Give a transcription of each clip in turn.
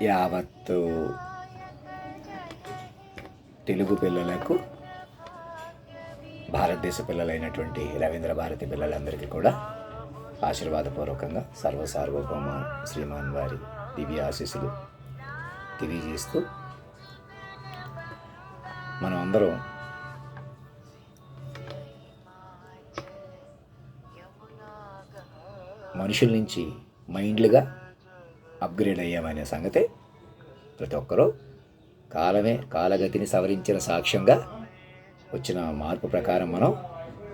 యావత్తు తెలుగు పిల్లలకు, భారతదేశ పిల్లలైనటువంటి రవీంద్ర భారతి పిల్లలందరికీ కూడా ఆశీర్వాదపూర్వకంగా సర్వసార్వభౌమ శ్రీమాన్ వారి దివ్య ఆశీస్సులు తెలియజేస్తూ, మనం అందరం మనుషుల నుంచి మైండ్లుగా అప్గ్రేడ్ అయ్యామనే సంగతి ప్రతి ఒక్కరూ కాలగతిని సవరించిన సాక్ష్యంగా వచ్చిన మార్పు ప్రకారం మనం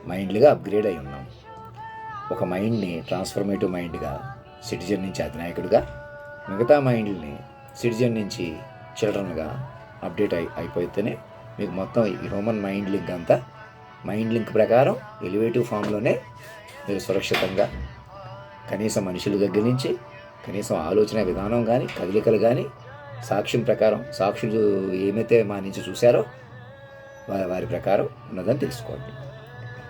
మైండ్లుగా అప్గ్రేడ్ అయి ఉన్నాం. ఒక మైండ్ని ట్రాన్స్ఫర్మేటివ్ మైండ్గా, సిటిజన్ నుంచి అధినాయకుడిగా, మిగతా మైండ్ని సిటిజన్ నుంచి చిల్డ్రన్గా అప్డేట్ అయిపోతేనే మీకు మొత్తం ఈ హ్యూమన్ మైండ్ లింక్ అంతా మైండ్ లింక్ ప్రకారం ఎలివేటివ్ ఫామ్లోనే మీరు సురక్షితంగా కనీసం మనుషుల దగ్గర నుంచి కనీసం ఆలోచన విధానం కానీ, కదలికలు కానీ, సాక్ష్యం ప్రకారం సాక్షులు ఏమైతే మా నుంచి చూశారో వారి ప్రకారం ఉన్నదని తెలుసుకోండి.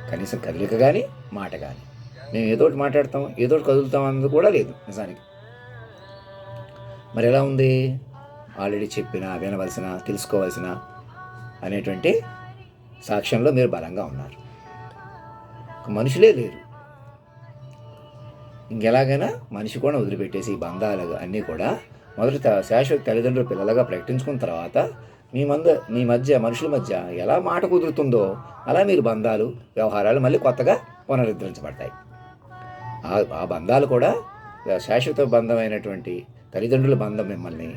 కనీసం కదలిక కానీ, మాట కానీ. మేము ఏదోటి మాట్లాడతాం, ఏదోటి కదులుతాం అన్నది కూడా లేదు నిజానికి. మరి ఎలా ఉంది? ఆల్రెడీ చెప్పిన, వినవలసిన, తెలుసుకోవాల్సిన అనేటువంటి సాక్ష్యంలో మీరు బలంగా ఉన్నారు. మనుషులే లేరు. ఇంకెలాగైనా మనిషి కూడా వదిలిపెట్టేసి ఈ బంధాలు అన్నీ కూడా మొదట శాశ్వత తల్లిదండ్రుల పిల్లలుగా ప్రకటించుకున్న తర్వాత మీ మధ్య మనుషుల మధ్య ఎలా మాట కుదురుతుందో అలా మీరు బంధాలు, వ్యవహారాలు మళ్ళీ కొత్తగా పునరుద్ధరించబడతాయి. ఆ బంధాలు కూడా శాశ్వత బంధమైనటువంటి తల్లిదండ్రుల బంధం మిమ్మల్ని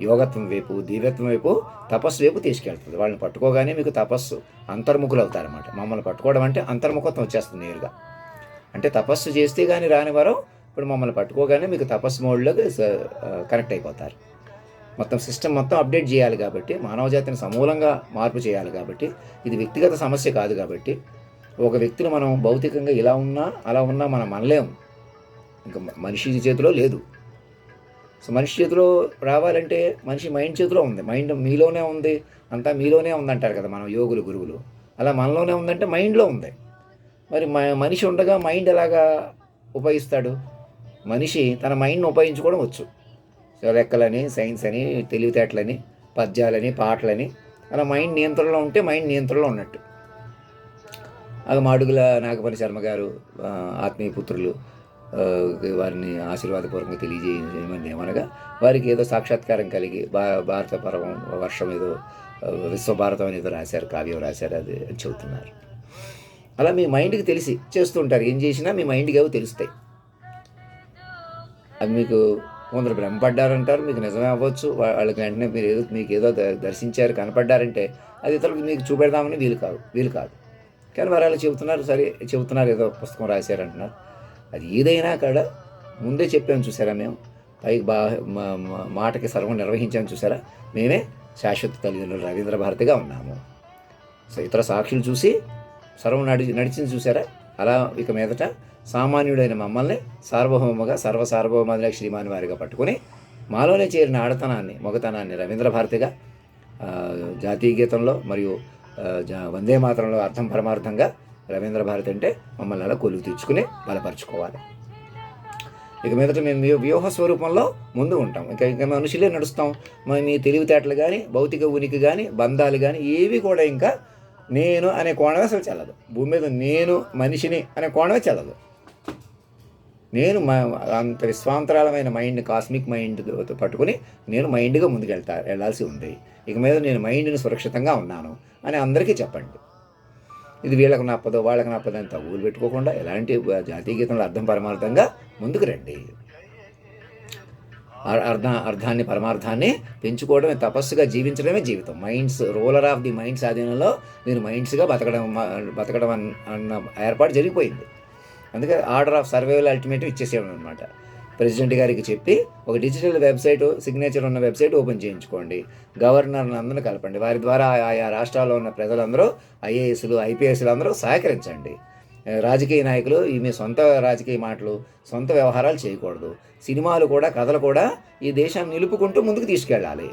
యోగత్వం వైపు, దివ్యత్వం వైపు, తపస్సు వైపు తీసుకెళ్తుంది. వాళ్ళని పట్టుకోగానే మీకు తపస్సు అంతర్ముఖులు అవుతారన్నమాట. మమ్మల్ని పట్టుకోవడం అంటే అంతర్ముఖత్వం వచ్చేస్తుంది నేరుగా. అంటే తపస్సు చేస్తే కానీ రాని వరం ఇప్పుడు మమ్మల్ని పట్టుకోగానే మీకు తపస్సు మోడ్లోకి కనెక్ట్ అయిపోతారు. మొత్తం సిస్టమ్ మొత్తం అప్డేట్ చేయాలి కాబట్టి, మానవ జాతిని సమూలంగా మార్పు చేయాలి కాబట్టి, ఇది వ్యక్తిగత సమస్య కాదు కాబట్టి, ఒక వ్యక్తిని మనం భౌతికంగా ఇలా ఉన్నా అలా ఉన్నా మనం అనలేము. ఇంకా మనిషి చేతిలో లేదు. సో మనిషి చేతిలో రావాలంటే మనిషి మైండ్ చేతిలో ఉంది. మైండ్ మీలోనే ఉంది, అంతా మీలోనే ఉందంటారు కదా మనం యోగులు, గురువులు. అలా మనలోనే ఉందంటే మైండ్లో ఉంది. మరి మనిషి ఉండగా మైండ్ ఎలాగా ఉపయోగిస్తాడు? మనిషి తన మైండ్ని ఉపయోగించుకోవడం వచ్చు. సో లెక్కలని, సైన్స్ అని, తెలివితేటలని, పద్యాలని, పాటలని, అలా మైండ్ నియంత్రణలో ఉంటే మైండ్ నియంత్రణలో ఉన్నట్టు. అది మాడుగుల నాగపల్లి శర్మ గారు ఆత్మీయ పుత్రులు వారిని ఆశీర్వాదపూర్వకంగా తెలియజేయమని ఏమనగా, వారికి ఏదో సాక్షాత్కారం కలిగి భారత పర్వం వర్షం ఏదో విశ్వభారతం అని ఏదో రాశారు, కావ్యం రాశారు, అది చెబుతున్నారు. అలా మీ మైండ్కి తెలిసి చేస్తుంటారు. ఏం చేసినా మీ మైండ్కి ఏవో తెలుస్తాయి. అది మీకు కొందరు భ్రమపడ్డారంటారు, మీకు నిజమే అవ్వచ్చు. వాళ్ళకి వెంటనే మీకు ఏదో దర్శించారు, కనపడ్డారంటే అది ఇతరులకు మీకు చూపెడదామని వీలు కాదు. కానీ వారు అలా చెబుతున్నారు, ఏదో పుస్తకం రాశారంటున్నారు. అది ఏదైనా కూడా ముందే చెప్పాము చూసారా, మేము పైకి మాటకి సర్వం నిర్వహించాము చూసారా, మేమే శాశ్వత తల్లిదండ్రులు రవీంద్ర భారతిగా ఉన్నాము. సో ఇతర సాక్షులు చూసి సర్వం నడిచింది చూసారా. అలా ఇక మీదట సామాన్యుడైన మమ్మల్ని సార్వభౌమగా, సర్వసార్వభౌమ శ్రీమాన్ వారిగా పట్టుకుని మాలోనే చేరిన ఆడతనాన్ని, మగతనాన్ని రవీంద్ర భారతిగా, జాతీయ గీతంలో మరియు వందే మాతరంలో అర్థం పరమార్థంగా రవీంద్ర భారతి అంటే మమ్మల్ని అలా కొలువు తెచ్చుకుని బలపరుచుకోవాలి. ఇక మీదట మేము వ్యూహ స్వరూపంలో ముందు ఉంటాం. ఇంకా మనుషులే నడుస్తాం. మీ తెలివితేటలు కానీ, భౌతిక ఉనికి కానీ, బంధాలు కానీ ఏవి కూడా ఇంకా నేను అనే కోణమే అసలు చెల్లదు. భూమి మీద నేను మనిషిని అనే కోణమే చెల్లదు. నేను అంత విశ్వాంతరాలమైన మైండ్, కాస్మిక్ మైండ్ పట్టుకుని నేను మైండ్గా వెళ్ళాల్సి ఉంది. ఇక మీద నేను మైండ్ని సురక్షితంగా ఉన్నాను అని అందరికీ చెప్పండి. ఇది వీళ్ళకి నప్పదో వాళ్ళకి నప్పదో అని తగులు పెట్టుకోకుండా ఎలాంటి జాతీయ గీతంలో అర్థం పరమార్థంగా ముందుకు రండి. అర్థాన్ని, పరమార్థాన్ని పెంచుకోవడమే, తపస్సుగా జీవించడమే జీవితం. Minds, ruler of the minds ఆధీనంలో మీరు మైండ్స్గా బతకడం అన్న ఏర్పాటు జరిగిపోయింది. అందుకే ఆర్డర్ ఆఫ్ సర్వైవల్ అల్టిమేటివ్ ఇచ్చేసేయడం అనమాట. ప్రెసిడెంట్ గారికి చెప్పి ఒక డిజిటల్ వెబ్సైట్, సిగ్నేచర్ ఉన్న వెబ్సైట్ ఓపెన్ చేయించుకోండి. గవర్నర్ని అందరినీ కలపండి. వారి ద్వారా ఆయా రాష్ట్రాల్లో ఉన్న ప్రజలందరూ, ఐఏఎస్లు, ఐపీఎస్లు అందరూ సహకరించండి. రాజకీయ నాయకులు మీ సొంత రాజకీయ మాటలు, సొంత వ్యవహారాలు చేయకూడదు. సినిమాలు కూడా, కథలు కూడా ఈ దేశాన్ని నిలుపుకుంటూ ముందుకు తీసుకెళ్ళాలి.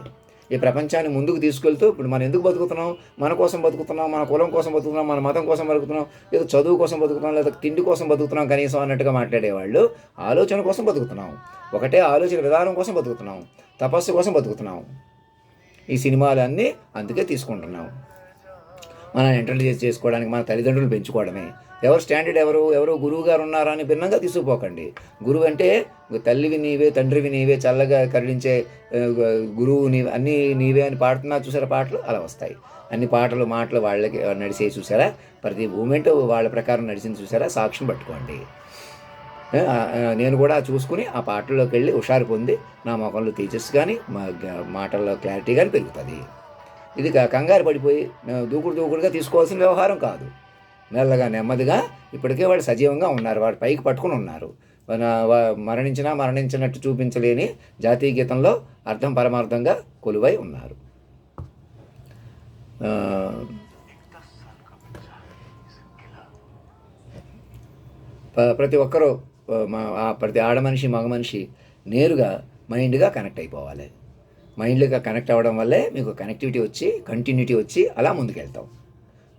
ఈ ప్రపంచాన్ని ముందుకు తీసుకెళ్తూ ఇప్పుడు మనం ఎందుకు బతుకుతున్నాం? మన కోసం బతుకుతున్నాం, మన కులం కోసం బతుకుతున్నాం, మన మతం కోసం బతుకుతున్నాం, ఏదో చదువు కోసం బతుకుతున్నాం, లేదా తిండి కోసం బతుకుతున్నాం కనీసం అన్నట్టుగా మాట్లాడేవాళ్ళు ఆలోచన కోసం బతుకుతున్నాం. ఒకటే ఆలోచన విధానం కోసం బతుకుతున్నాం, తపస్సు కోసం బతుకుతున్నాం. ఈ సినిమాలన్నీ అందుకే తీసుకుంటున్నాం. మనం ఇంటర్వ్యూ చేసుకోవడానికి, మన తల్లిదండ్రులు పెంచుకోవడమే. ఎవరు స్టాండర్డ్, ఎవరు గురువు గారు ఉన్నారా అని భిన్నంగా తీసుకుపోకండి. గురువు అంటే తల్లివి నీవే, తండ్రివి నీవే, చల్లగా కరుణించే గురువు నీవే, అన్నీ నీవే అని పాడుతున్నా చూసారా పాటలు, అలా వస్తాయి. అన్ని పాటలు మాటలు వాళ్ళకి నడిచే చూసారా, ప్రతి మూమెంట్ వాళ్ళ ప్రకారం నడిచింది చూసారా, సాక్ష్యం పట్టుకోండి. నేను కూడా చూసుకుని ఆ పాటల్లోకి వెళ్ళి హుషారు పొంది నా ముఖంలో తేజస్సు కానీ మాటల్లో క్లారిటీ కానీ పెరుగుతుంది. ఇది కంగారు పడిపోయి దూకుడుగా తీసుకోవాల్సిన వ్యవహారం కాదు. మెల్లగా నెమ్మదిగా ఇప్పటికే వాళ్ళు సజీవంగా ఉన్నారు, వాడు పైకి పట్టుకుని ఉన్నారు. మరణించినట్టు చూపించలేని జాతీయ గీతంలో అర్థం పరమార్థంగా కొలువై ఉన్నారు. ప్రతి ఒక్కరూ ప్రతి ఆడ మనిషి మగ మనిషి నేరుగా మైండ్గా కనెక్ట్ అయిపోవాలి. మైండ్గా కనెక్ట్ అవ్వడం వల్లే మీకు కనెక్టివిటీ వచ్చి కంటిన్యూటీ వచ్చి అలా ముందుకెళ్తాం.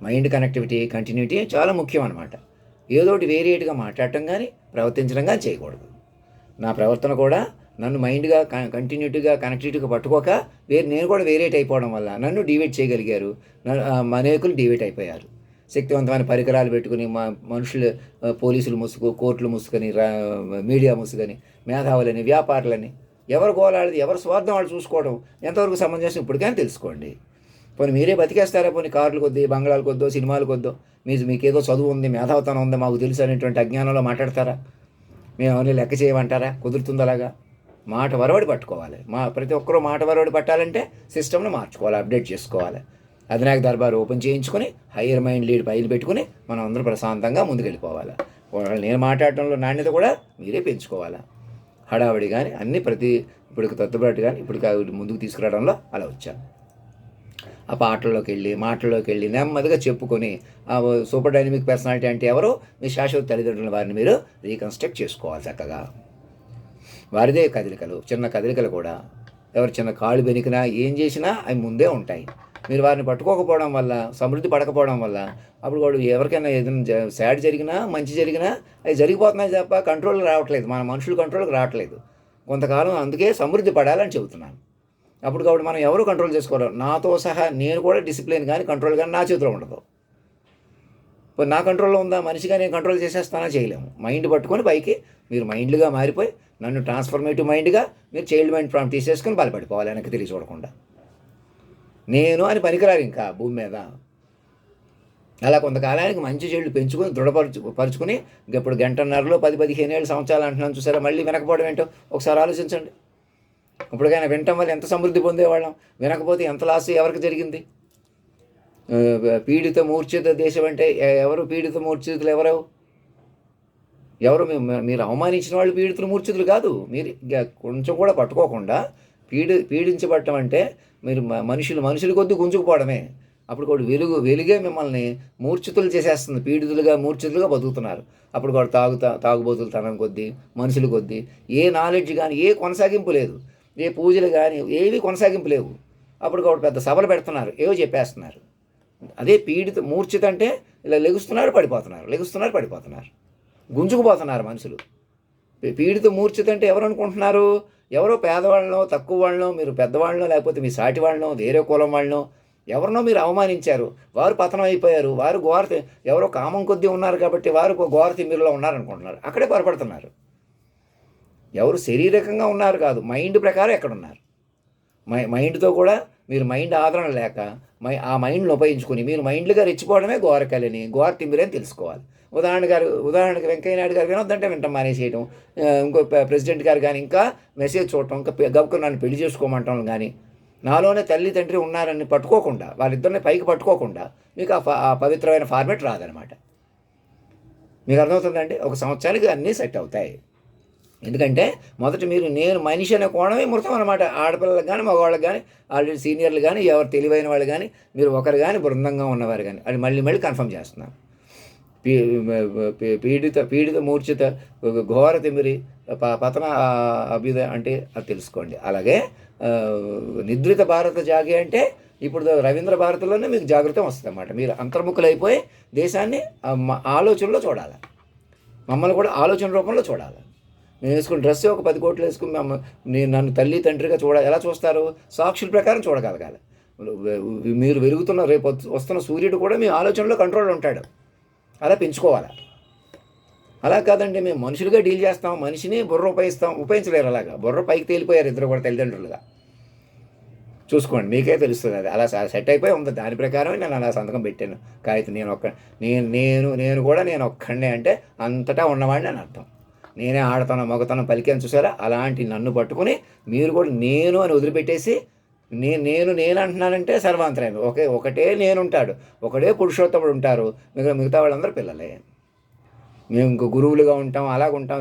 మైండ్ కనెక్టివిటీ కంటిన్యూటీ చాలా ముఖ్యం అన్నమాట. ఏదోటి వేరియేట్గా మాట్లాడటం కానీ ప్రవర్తించడం కానీ చేయకూడదు. నా ప్రవర్తన కూడా నన్ను మైండ్గా కంటిన్యూటీగా కనెక్టివిటీగా పట్టుకోక నేను కూడా వేరియేట్ అయిపోవడం వల్ల నన్ను డివైడ్ చేయగలిగారు. అనేకులు డివైడ్ అయిపోయారు. శక్తివంతమైన పరికరాలు పెట్టుకుని మనుషులు, పోలీసులు ముసుగు, కోర్టులు ముసుకొని, మీడియా ముసుగని, మేధావులని, వ్యాపారులని, ఎవరు గోలాడేది, ఎవరు స్వార్థం వాళ్ళు చూసుకోవడం ఎంతవరకు సమంజసం ఇప్పటికైనా తెలుసుకోండి. పోనీ మీరే బతికేస్తారా? పోనీ కార్లు కొద్ది, బంగ్లాలు కొద్దో, సినిమాలు కొద్దో, మీకేదో చదువు ఉంది, మేధావతనం ఉంది, మాకు తెలుసు అనేటువంటి అజ్ఞానంలో మాట్లాడతారా? మేము అవన్నీ లెక్క చేయమంటారా? కుదురుతుంది అలాగా? మాట వరవడి పట్టుకోవాలి. ప్రతి ఒక్కరూ మాట వరవడి పట్టాలంటే సిస్టమ్ను మార్చుకోవాలి, అప్డేట్ చేసుకోవాలి. అధినాయక దర్బారు ఓపెన్ చేయించుకొని హయ్యర్ మైండ్ లీడ్ పైలు పెట్టుకుని మనం అందరూ ప్రశాంతంగా ముందుకెళ్ళిపోవాలి. నేను మాట్లాడటంలో నాణ్యత కూడా మీరే పెంచుకోవాలి. హడావడి కానీ అన్నీ ఇప్పుడు తత్తుబాటు కానీ ఇప్పుడు ముందుకు తీసుకురావడంలో అలా వచ్చాను. ఆ మాటల్లోకి వెళ్ళి నెమ్మదిగా చెప్పుకొని ఆ సూపర్ డైనమిక్ పర్సనాలిటీ అంటే ఎవరో మీ శాశ్వత తల్లిదండ్రుల వారిని మీరు రీకన్స్ట్రక్ట్ చేసుకోవాలి చక్కగా. వారిదే కదలికలు, చిన్న కదలికలు కూడా ఎవరు చిన్న కాళ్ళు బెనికినా ఏం చేసినా అవి ముందే ఉంటాయి. మీరు వారిని పట్టుకోకపోవడం వల్ల, సమృద్ధి పడకపోవడం వల్ల అప్పుడు వాడు ఎవరికైనా ఏదైనా సాడ్ జరిగినా మంచి జరిగినా అవి జరిగిపోతున్నాయి తప్ప కంట్రోల్కి రావట్లేదు. మన మనుషులు కంట్రోల్కి రావట్లేదు కొంతకాలం. అందుకే సమృద్ధి పడాలని చెబుతున్నాను. అప్పుడు కాబట్టి మనం ఎవరు కంట్రోల్ చేసుకోవాలి. నాతో సహా నేను కూడా డిసిప్లిన్ కానీ కంట్రోల్ కానీ నా చేతిలో ఉండదు. ఇప్పుడు నా కంట్రోల్లో ఉందా? మనిషిగా నేను కంట్రోల్ చేసేస్తానా? చేయలేము. మైండ్ పట్టుకొని పైకి మీరు మైండ్గా మారిపోయి నన్ను ట్రాన్స్ఫర్మేటివ్ మైండ్గా మీరు చైల్డ్ మైండ్ ప్రాంప్ట్ తీసేసుకొని బలపడిపోవాలి వెనక్కి తిరిగి చూడకుండా. నేను అని పనికిరారు ఇంకా భూమి మీద. అలా కొంతకాలానికి మంచి చెడు పెంచుకొని దృఢపరుచుకుని ఇప్పుడు గంటన్నరలో 10-15 సంవత్సరాలు అంటున్నాను చూసారా, మళ్ళీ వినకపోవడం ఏంటో ఒకసారి ఆలోచించండి. ఇప్పటికైనా వినటం వల్ల ఎంత సమృద్ధి పొందేవాళ్ళం, వినకపోతే ఎంత లాస్ ఎవరికి జరిగింది? పీడిత మూర్ఛిత దేశం అంటే ఎవరు పీడిత మూర్ఛితులు? ఎవరు మీరు అవమానించిన వాళ్ళు పీడితులు మూర్ఛితులు కాదు. మీరు కొంచెం కూడా పట్టుకోకుండా పీడించబడటం అంటే మీరు మనుషులు కొద్ది గుంజుకుపోవడమే. అప్పుడు కూడా వెలుగే మిమ్మల్ని మూర్ఛితులు చేసేస్తుంది. పీడితులుగా మూర్ఛితులుగా బతుకుతున్నారు. అప్పుడు కూడా తాగుబోతులు తనం కొద్దీ, మనుషులు కొద్దీ ఏ నాలెడ్జ్ కానీ ఏ కొనసాగింపు లేదు, ఏ పూజలు కానీ ఏవి కొనసాగింపు లేవు. అప్పుడు కూడా పెద్ద సభలు పెడుతున్నారు, ఏవో చెప్పేస్తున్నారు. అదే మూర్ఛిత అంటే ఇలా లెగుస్తున్నారు పడిపోతున్నారు, గుంజుకుపోతున్నారు మనుషులు. పీడిత మూర్ఛిత అంటే ఎవరు అనుకుంటున్నారు? ఎవరో పేదవాళ్ళనో, తక్కువ వాళ్ళనో, మీరు పెద్దవాళ్ళనో, లేకపోతే మీ సాటి వాళ్ళనో, వేరే కులం వాళ్ళనో ఎవరినో మీరు అవమానించారు, వారు పతనం అయిపోయారు. వారు ఎవరో కామం కొద్దీ ఉన్నారు కాబట్టి వారు ఘోర తిమ్మిరిలో ఉన్నారనుకుంటున్నారు. అక్కడే పొరపడుతున్నారు. ఎవరు శారీరకంగా ఉన్నారు కాదు, మైండ్ ప్రకారం ఎక్కడున్నారు. మైండ్తో కూడా మీరు మైండ్ ఆదరణ లేక ఆ మైండ్ని ఉపయోగించుకొని మీరు మైండ్లుగా రెచ్చిపోవడమే ఘోర తిమ్మిరి అని తెలుసుకోవాలి. ఉదాహరణకి వెంకయ్య నాయుడు గారు వినొద్దంటే వింటాం మానేసేయడం, ఇంకో ప్రెసిడెంట్ గారు కానీ ఇంకా మెసేజ్ చూడటం, ఇంకా గబుక్కుని నన్ను పెళ్లి చేసుకోమంటాం కానీ నాలోనే తల్లి తండ్రి ఉన్నారని పట్టుకోకుండా, వాళ్ళిద్దరిని పైకి పట్టుకోకుండా మీకు ఆ పవిత్రమైన ఫార్మేట్ రాదనమాట. మీకు అర్థమవుతుందండి? ఒక సంవత్సరానికి అన్నీ సెట్ అవుతాయి. ఎందుకంటే మొదట నేను మనిషి అనే కోణమే మృతం అనమాట. ఆడపిల్లలకు కానీ మగవాళ్ళకి కానీ ఆల్రెడీ సీనియర్లు కానీ ఎవరు తెలివైన వాళ్ళు కానీ మీరు ఒకరు కానీ బృందంగా ఉన్నవారు కానీ అది మళ్ళీ కన్ఫర్మ్ చేస్తున్నాను. పీ పీడిత పీడిత మూర్ఛిత ఘోర తిమిరి పతన అభ్యుదయ అంటే అది తెలుసుకోండి. అలాగే నిద్రిత భారత జాగి అంటే ఇప్పుడు రవీంద్ర భారతిలోనే మీకు జాగృతం వస్తుంది అన్నమాట. మీరు అంతర్ముఖులైపోయి దేశాన్ని ఆలోచనలో చూడాలి, మమ్మల్ని కూడా ఆలోచన రూపంలో చూడాలి. మేము వేసుకున్న డ్రెస్ ఒక 10 కోట్లు వేసుకుని నేను నన్ను తల్లి తండ్రిగా ఎలా చూస్తారు? సాక్షుల ప్రకారం చూడగలగాలి. మీరు వెలుగుతున్న రేపు వస్తున్న సూర్యుడు కూడా మీ ఆలోచనలో కంట్రోల్ ఉంటాడు, అలా పెంచుకోవాలి. అలా కాదండి మేము మనుషులుగా డీల్ చేస్తాం, మనిషిని బుర్ర ఉపయోగించలేరు. అలాగా బుర్ర పైకి తేలిపోయారు ఇద్దరు కూడా తల్లిదండ్రులుగా. చూసుకోండి, మీకే తెలుస్తుంది. అది అలా సెట్ అయిపోయి ఉంది. దాని ప్రకారం నేను అలా సంతకం పెట్టాను. కాగితం నేను కూడా నేను ఒక్కడే అంటే అంతటా ఉన్నవాడిని అని అర్థం. నేనే ఆడతాను మగతనం పలికాను చూసారా? అలాంటి నన్ను పట్టుకుని మీరు కూడా నేను అని వదిలిపెట్టేసి నేను అంటున్నానంటే సర్వాంతరాయం. ఒకటే నేనుంటాడు, ఒకటే పురుషోత్తముడు ఉంటారు, మిగతా వాళ్ళందరూ పిల్లలే. మేము ఇంకో గురువులుగా ఉంటాం,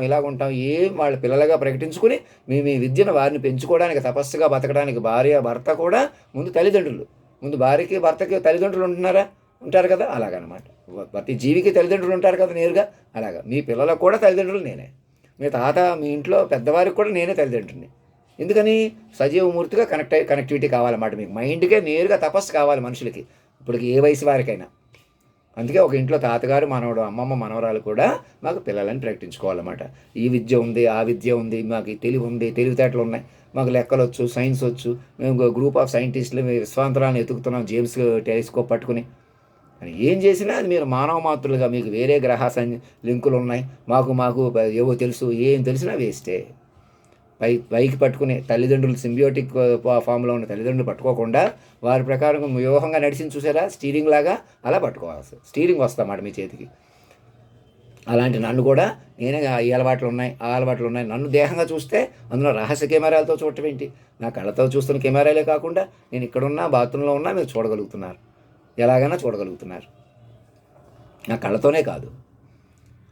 ఇలాగుంటాం ఏం వాళ్ళ పిల్లలుగా ప్రకటించుకుని మేము ఈ విద్యను వారిని పెంచుకోవడానికి తపస్సుగా బతకడానికి భార్య భర్త కూడా ముందు తల్లిదండ్రులు. ముందు భార్యకి భర్తకి తల్లిదండ్రులు ఉంటారు కదా, అలాగనమాట. ప్రతి జీవికి తల్లిదండ్రులు ఉంటారు కదా నేరుగా. అలాగా మీ పిల్లలకు కూడా తల్లిదండ్రులు నేనే, మీ తాత మీ ఇంట్లో పెద్దవారికి కూడా నేనే తల్లిదండ్రుని. ఎందుకని? సజీవమూర్తిగా కనెక్టివిటీ కావాలన్నమాట. మీకు మైండ్కే నేరుగా తపస్సు కావాలి మనుషులకి, ఇప్పటికి ఏ వయసు వారికైనా. అందుకే ఒక ఇంట్లో తాతగారు మనవడు అమ్మమ్మ మనవరాలు కూడా మాకు పిల్లలని ప్రకటించుకోవాలన్నమాట. ఈ విద్య ఉంది, ఆ విద్య ఉంది, మాకు తెలివి ఉంది, తెలివితేటలు ఉన్నాయి, మాకు లెక్కలు వచ్చు, సైన్స్ వచ్చు, మేము గ్రూప్ ఆఫ్ సైంటిస్టులు విశ్వాంతరాలను ఎతుకుతున్నాం జేమ్స్ టెలిస్కోప్ పట్టుకుని అని. ఏం చేసినా అది మీరు మానవ మాతృలుగా మీకు వేరే గ్రహ లింకులు ఉన్నాయి, మాకు ఏవో తెలుసు, ఏం తెలిసినా వేస్టే. పైకి పట్టుకుని తల్లిదండ్రులు సింబియోటిక్ ఫామ్లో ఉన్న తల్లిదండ్రులు పట్టుకోకుండా వారి ప్రకారం వ్యూహంగా నడిచింది చూసారా, స్టీరింగ్ లాగా అలా పట్టుకోవాల్సి స్టీరింగ్ వస్తామాట మీ చేతికి. అలాంటి నన్ను కూడా నేనే ఈ అలవాట్లు ఉన్నాయి, ఆ అలవాట్లు ఉన్నాయి. నన్ను దేహంగా చూస్తే అందులో రహస్య కెమెరాలతో చూడటం ఏంటి? నా కళ్ళతో చూస్తున్న కెమెరాలే కాకుండా నేను ఇక్కడున్నా బాత్రూంలో ఉన్నా మీరు చూడగలుగుతున్నారు, ఎలాగైనా చూడగలుగుతున్నారు. నా కళ్ళతోనే కాదు,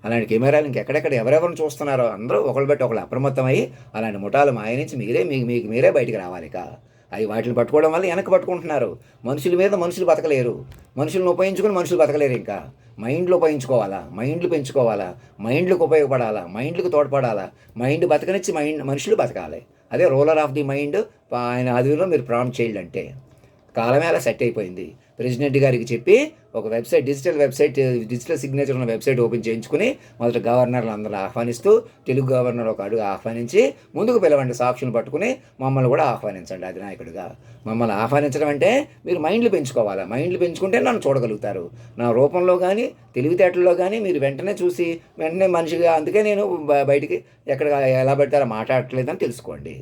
అలాంటి కెమెరాలు ఇంకెక్కడెక్కడ ఎవరెవరిని చూస్తున్నారో అందరూ ఒకళ్ళు బట్టి ఒకళ్ళు అప్రమత్తమై అలాంటి ముఠాలు మాయ నుంచి మీకు మీరే బయటికి రావాలి. అవి వాటిని పట్టుకోవడం వల్ల వెనక్కి పట్టుకుంటున్నారు. మనుషుల మీద మనుషులు బతకలేరు, మనుషులను ఉపయోగించుకుని మనుషులు బతకలేరు. ఇంకా మైండ్లు ఉపయోగించుకోవాలా, మైండ్లు పెంచుకోవాలా, మైండ్లకు ఉపయోగపడాలా, మైండ్లకు తోడ్పడాలా, మైండ్ బతకనిచ్చి మనుషులు బతకాలి. అదే రూలర్ ఆఫ్ ది మైండ్ ఆయన ఆధ్వర్యంలో మీరు ప్రాంప్ట్ చేయాలి. అంటే కాలమే అలా సెట్ అయిపోయింది. ప్రెసిడెంట్ గారికి చెప్పి ఒక డిజిటల్ సిగ్నేచర్ ఉన్న వెబ్సైట్ ఓపెన్ చేయించుకుని మొదట గవర్నర్లు అందరూ ఆహ్వానిస్తూ తెలుగు గవర్నర్ ఒక అడుగు ఆహ్వానించి ముందుకు పిలవండి, సాక్షులు పట్టుకుని మమ్మల్ని కూడా ఆహ్వానించండి అధినాయకుడిగా. మమ్మల్ని ఆహ్వానించడం అంటే మీరు మైండ్లు పెంచుకోవాలి. మైండ్లు పెంచుకుంటే నన్ను చూడగలుగుతారు. నా రూపంలో కానీ తెలివితేటల్లో కానీ మీరు వెంటనే చూసి వెంటనే మనిషిగా. అందుకే నేను బయటికి ఎక్కడ ఎలా పెడతారో మాట్లాడట్లేదని తెలుసుకోండి.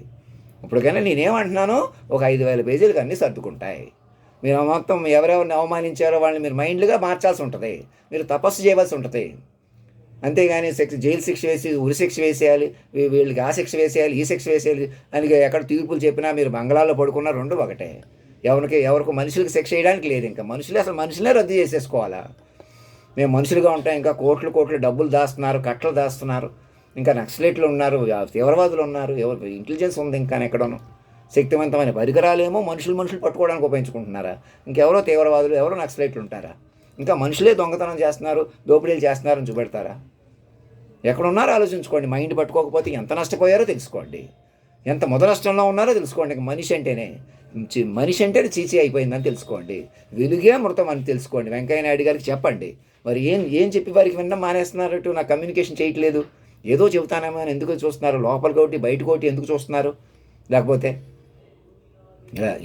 ఇప్పటికైనా నేనేమంటున్నానో ఒక 5,000 పేజీలకు అన్నీ సర్దుకుంటాయి. మీరు మొత్తం ఎవరెవరిని అవమానించారో వాళ్ళని మీరు మైండ్లుగా మార్చాల్సి ఉంటుంది, మీరు తపస్సు చేయవలసి ఉంటుంది. అంతేగాని జైలు శిక్ష వేసి ఉరి శిక్ష వేసేయాలి, వీళ్ళకి ఆ శిక్ష వేసేయాలి, ఈ శిక్ష వేసేయాలి అని ఎక్కడ తీర్పులు చెప్పినా మీరు బంగ్లాలో పడుకున్న రెండు ఒకటే. ఎవరికి మనుషులకు శిక్ష వేయడానికి లేదు. ఇంకా మనుషులే రద్దు చేసేసుకోవాలా? మేము మనుషులుగా ఉంటాం, ఇంకా కోట్లు డబ్బులు దాస్తున్నారు, కట్టలు దాస్తున్నారు, ఇంకా నక్సలైట్లు ఉన్నారు, తీవ్రవాదులు ఉన్నారు, ఇంటెలిజెన్స్ ఉంది ఇంకా ఎక్కడోనో. శక్తివంతమైన పరికరాలేమో మనుషులు పట్టుకోవడానికి ఉపయోగించుకుంటున్నారా? ఇంకెవరో తీవ్రవాదులు, ఎవరో నక్సలైట్లు ఉంటారా? ఇంకా మనుషులే దొంగతనం చేస్తున్నారు, దోపిడీలు చేస్తున్నారని చూపెడతారా? ఎక్కడున్నారో ఆలోచించుకోండి. మైండ్ పట్టుకోకపోతే ఎంత నష్టపోయారో తెలుసుకోండి, ఎంత నష్టంలో ఉన్నారో తెలుసుకోండి. మనిషి అంటేనే చీచీ అయిపోయిందని తెలుసుకోండి, వెలుగే మృతం అని తెలుసుకోండి. వెంకయ్య నాయుడు గారికి చెప్పండి. మరి ఏం చెప్పి వారికి వినడం మానేస్తున్నారు? నా కమ్యూనికేషన్ చేయట్లేదు, ఏదో చెబుతానేమో అని ఎందుకు చూస్తున్నారు? లోపలికోటి బయటకోటి ఎందుకు చూస్తున్నారు? లేకపోతే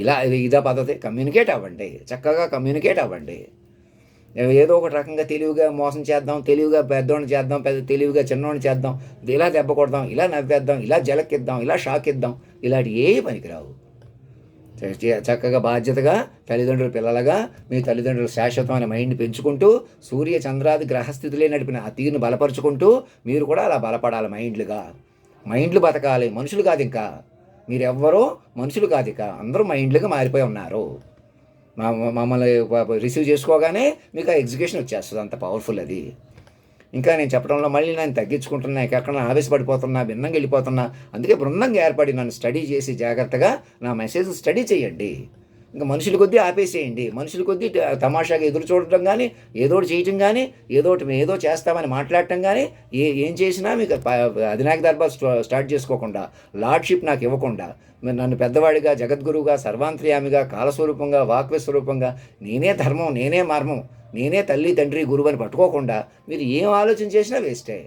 ఇలా ఇదా పద్ధతి? కమ్యూనికేట్ అవ్వండి, చక్కగా కమ్యూనికేట్ అవ్వండి. ఏదో ఒక రకంగా తెలివిగా మోసం చేద్దాం, తెలివిగా పెద్దోడిని చేద్దాం, తెలివిగా చిన్నోడిని చేద్దాం, ఇలా దెబ్బ కొడదాం, ఇలా నవ్వేద్దాం, ఇలా జలకిద్దాం, ఇలా షాక్ ఇద్దాం, ఇలాంటి ఏ పనికిరావు. చక్కగా బాధ్యతగా తల్లిదండ్రుల పిల్లలుగా మీ తల్లిదండ్రులు శాశ్వతమైన మైండ్ని పెంచుకుంటూ సూర్య చంద్రాది గ్రహస్థితులే నడిపిన ఆ తీరును బలపరుచుకుంటూ మీరు కూడా అలా బలపడాలి. మైండ్లు బతకాలి, మనుషులు కాదు. ఇంకా మీరెవ్వరూ మనుషులు కాదు, ఇక అందరూ మైండ్లుగా మారిపోయి ఉన్నారు. మమ్మల్ని రిసీవ్ చేసుకోగానే మీకు ఆ ఎగ్జిక్యూషన్ వచ్చేస్తుంది, అంత పవర్ఫుల్ అది. ఇంకా నేను చెప్పడంలో మళ్ళీ నేను తగ్గించుకుంటున్నా, ఎక్కడ ఆవేశపడిపోతున్నా, భిన్నంగా వెళ్ళిపోతున్నా. అందుకే బృందంగా ఏర్పడి నన్ను స్టడీ చేసి జాగ్రత్తగా నా మెసేజ్ స్టడీ చేయండి. ఇంకా మనుషుల కొద్దీ ఆపేసేయండి. మనుషుల కొద్దీ తమాషాగా ఎదురు చూడటం కానీ, ఏదోటి చేయటం కానీ, ఏదో చేస్తామని మాట్లాడటం కానీ, ఏం చేసినా మీకు అధినాయక దర్బార్ స్టార్ట్ చేసుకోకుండా, లార్డ్షిప్ నాకు ఇవ్వకుండా, మీరు నన్ను పెద్దవాడిగా, జగద్గురువుగా, సర్వాంతర్యామిగా, కాలస్వరూపంగా, వాక్యస్వరూపంగా, నేనే ధర్మం, నేనే మర్మం, నేనే తల్లి తండ్రి గురువు అని పట్టుకోకుండా మీరు ఏం ఆలోచన చేసినా వేస్టే.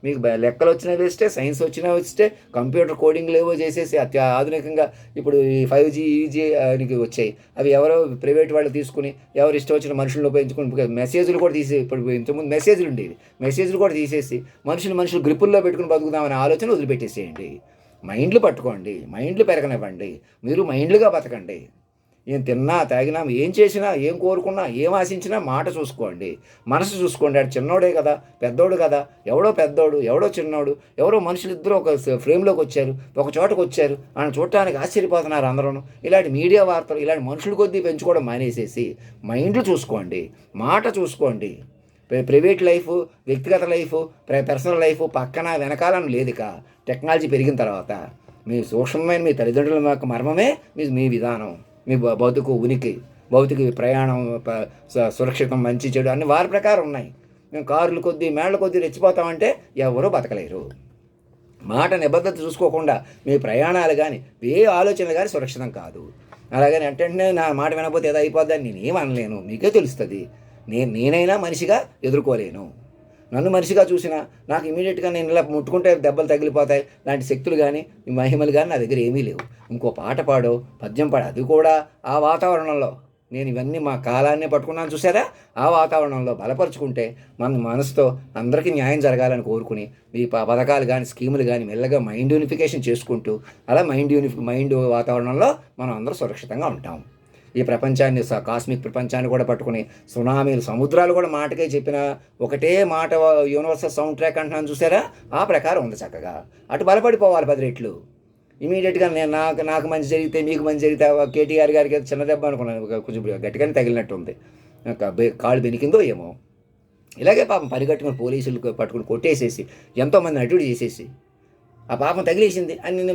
మీకు లెక్కలు వచ్చినా వేస్టే, సైన్స్ వచ్చినా వేస్టే, కంప్యూటర్ కోడింగ్లు ఏవో చేసేసి ఆధునికంగా ఇప్పుడు ఈ 5G ఈజీ అని వచ్చాయి. అవి ఎవరో ప్రైవేట్ వాళ్ళు తీసుకుని ఎవరు ఇష్టం వచ్చిన మనుషులను ఉపయోగించుకుని మెసేజ్లు కూడా ఇప్పుడు ఇంతకుముందు మెసేజ్లు ఉండేవి, మెసేజ్లు కూడా తీసేసి మనుషులు గ్రిప్పుల్లో పెట్టుకుని బతుకుదామనే ఆలోచన వదిలిపెట్టేసేయండి. మైండ్లు పట్టుకోండి, మైండ్లు పెరగనివ్వండి, మీరు మైండ్లుగా బతకండి. ఏం తిన్నా తాగినా, ఏం చేసినా, ఏం కోరుకున్నా, ఏం ఆశించినా మాట చూసుకోండి, మనసు చూసుకోండి. ఆడు చిన్నోడే కదా, పెద్దోడు కదా, ఎవడో పెద్దోడు, ఎవడో చిన్నోడు, ఎవరో మనుషులిద్దరూ ఒక ఫ్రేమ్లోకి వచ్చారు, ఒక చోటకు వచ్చారు, ఆయన చూడటానికి ఆశ్చర్యపోతున్నారు అందరూ. ఇలాంటి మీడియా వార్తలు ఇలాంటి మనుషుల కొద్దీ పెంచుకోవడం మానేసేసి మైండ్లు చూసుకోండి, మాట చూసుకోండి. ప్రైవేట్ లైఫ్, వ్యక్తిగత లైఫ్, పర్సనల్ లైఫ్ పక్కన వెనకాలని లేదుక. టెక్నాలజీ పెరిగిన తర్వాత మీ సూక్ష్మమైన మీ తల్లిదండ్రుల యొక్క మర్మమే మీ విధానం, మీ భౌతిక ఉనికి, భౌతిక ప్రయాణం, సురక్షితం, మంచి చెడు అన్ని వారి ప్రకారం ఉన్నాయి. మేము కార్లు కొద్దీ మేళ్ల కొద్దీ రెచ్చిపోతామంటే ఎవరూ బతకలేరు. మాట నిబద్ధత చూసుకోకుండా మీ ప్రయాణాలు కానీ ఏ ఆలోచనలు కానీ సురక్షితం కాదు. అలాగని అంటే నా మాట వినకపోతే ఏదో అయిపోద్దని నేనేం అనలేను, మీకే తెలుస్తుంది. నేనైనా మనిషిగా ఎదుర్కోలేను. నన్ను మనిషిగా చూసినా నాకు ఇమీడియట్గా నేను ఇలా ముట్టుకుంటే దెబ్బలు తగిలిపోతాయి లాంటి శక్తులు కానీ మహిమలు కానీ నా దగ్గర ఏమీ లేవు. ఇంకో పాట పాడో, పద్యం పాడో, అది కూడా ఆ వాతావరణంలో నేను ఇవన్నీ మా కాలాన్నే పట్టుకున్నాను చూసారా. ఆ వాతావరణంలో బలపరుచుకుంటే మన మనసుతో అందరికీ న్యాయం జరగాలని కోరుకుని ఈ పథకాలు కానీ స్కీములు కానీ మెల్లగా మైండ్ యూనిఫికేషన్ చేసుకుంటూ అలా మైండ్ వాతావరణంలో మనం అందరూ సురక్షితంగా ఉంటాం. ఈ ప్రపంచాన్ని, కాస్మిక్ ప్రపంచాన్ని కూడా పట్టుకుని సునామీలు, సముద్రాలు కూడా మాటకే చెప్పిన ఒకటే మాట యూనివర్సల్ సౌండ్ ట్రాక్ అంటున్నాను చూసారా, ఆ ప్రకారం ఉంది చక్కగా. అటు బలపడిపోవాలి 10 రెట్లు. ఇమీడియట్గా నాకు మంచి జరిగితే మీకు మంచి జరిగితే కేటీఆర్ గారికి చిన్న దెబ్బ అనుకున్నాను, కొంచెం గట్టిగానే తగిలినట్టు ఉంది, కాళ్ళు బెనికిందో ఏమో. ఇలాగే పాపం పరిగెట్టుకుని పోలీసులు పట్టుకుని కొట్టేసేసి ఎంతోమంది అటుడు చేసేసి ఆ పాపం తగిలేసింది అని